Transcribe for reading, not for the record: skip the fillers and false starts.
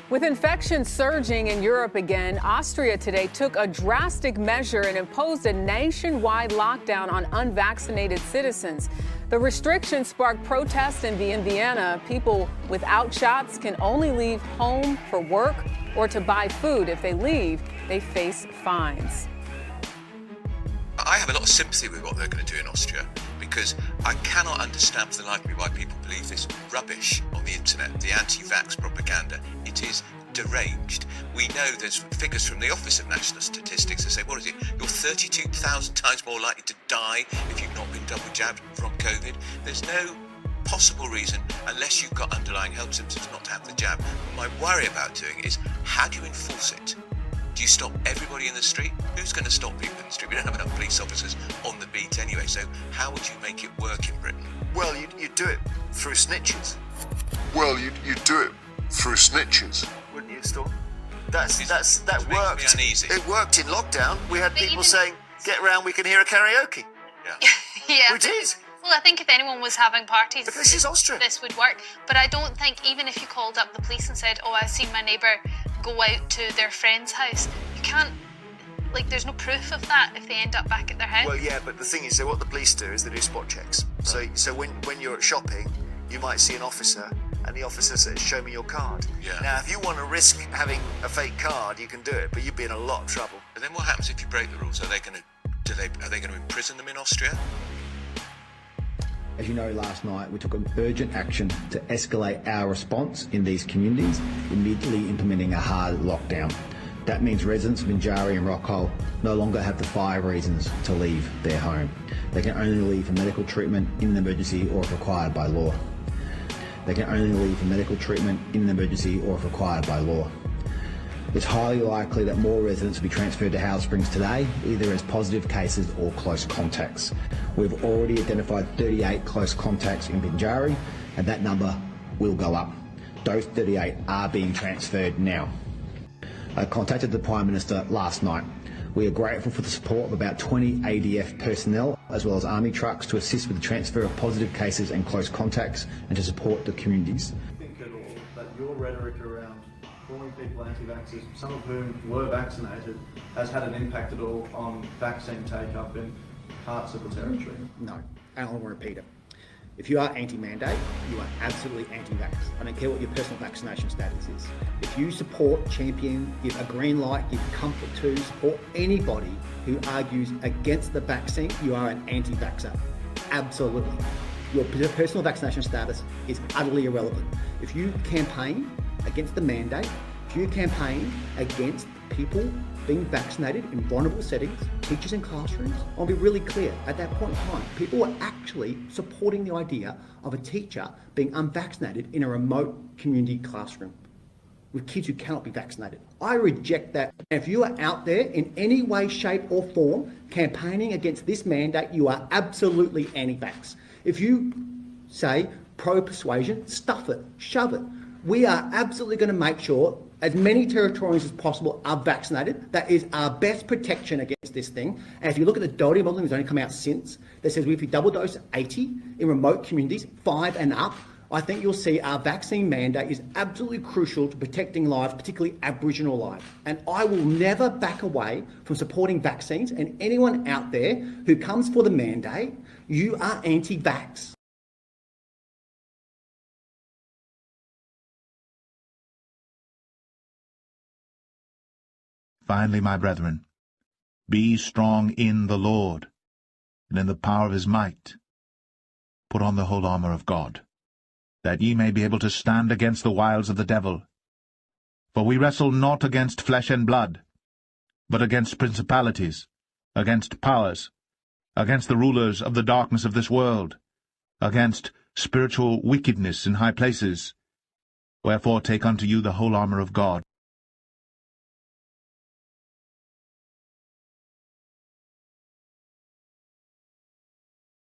With infections surging in Europe again, Austria today took a drastic measure and imposed a nationwide lockdown on unvaccinated citizens. The restrictions sparked protests in Vienna. People without shots can only leave home for work or to buy food. If they leave, they face fines. I have a lot of sympathy with what they're going to do in Austria, because I cannot understand for the life of me why people believe this rubbish on the internet, the anti-vax propaganda. It is deranged. We know there's figures from the Office of National Statistics that say, what is it, you're 32,000 times more likely to die if you've not been double jabbed from COVID. There's no possible reason, unless you've got underlying health symptoms, not to have the jab. My worry about doing it is, how do you enforce it? Do you stop everybody in the street? Who's going to stop people in the street? We don't have enough police officers on the beat anyway, so how would you make it work in Britain? Well, you do it through snitches. Well, you do it through snitches. Wouldn't you, Storm? That worked. It worked in lockdown. We had people saying, get round, we can hear a karaoke. Yeah. Yeah. We did. Well, I think if anyone was having parties, But this is Austria. this would work. But I don't think, even if you called up the police and said, oh, I've seen my neighbour go out to their friend's house, you can't, like, there's no proof of that if they end up back at their house. Well, yeah, but the thing is, so what the police do is they do spot checks. So when you're shopping, you might see an officer, and the officer says, show me your card. Yeah. Now, if you want to risk having a fake card, you can do it, but you'd be in a lot of trouble. But then what happens if you break the rules? Are they going to imprison them in Austria? As you know, last night we took an urgent action to escalate our response in these communities, immediately implementing a hard lockdown. That means residents of Binjari and Rockall no longer have the 5 reasons to leave their home. They can only leave for medical treatment in an emergency or if required by law. They can only leave for medical treatment in an emergency or if required by law. It's highly likely that more residents will be transferred to Howard Springs today, either as positive cases or close contacts. We've already identified 38 close contacts in Binjari, and that number will go up. Those 38 are being transferred now. I contacted the Prime Minister last night. We are grateful for the support of about 20 ADF personnel, as well as army trucks, to assist with the transfer of positive cases and close contacts, and to support the communities. I think at all that your rhetoric around calling people anti-vaxxers, some of whom were vaccinated, has had an impact at all on vaccine take-up in parts of the territory? No, and I want to repeat it. If you are anti-mandate, you are absolutely anti-vax. I don't care what your personal vaccination status is. If you support, champion, give a green light, give comfort to, support anybody who argues against the vaccine, you are an anti-vaxxer. Absolutely. Your personal vaccination status is utterly irrelevant. If you campaign against the mandate, if you campaign against people being vaccinated in vulnerable settings, teachers in classrooms, I'll be really clear, at that point in time, people were actually supporting the idea of a teacher being unvaccinated in a remote community classroom with kids who cannot be vaccinated. I reject that. If you are out there in any way, shape or form campaigning against this mandate, you are absolutely anti-vax. If you say pro-persuasion, stuff it, shove it. We are absolutely going to make sure as many Territorians as possible are vaccinated. That is our best protection against this thing. And if you look at the Doherty modelling, it's only come out since, that says if you double dose 80 in remote communities, 5 and up, I think you'll see our vaccine mandate is absolutely crucial to protecting lives, particularly Aboriginal lives. And I will never back away from supporting vaccines, and anyone out there who comes for the mandate, you are anti-vax. Finally, my brethren, be strong in the Lord, and in the power of his might. Put on the whole armour of God, that ye may be able to stand against the wiles of the devil. For we wrestle not against flesh and blood, but against principalities, against powers, against the rulers of the darkness of this world, against spiritual wickedness in high places. Wherefore take unto you the whole armour of God,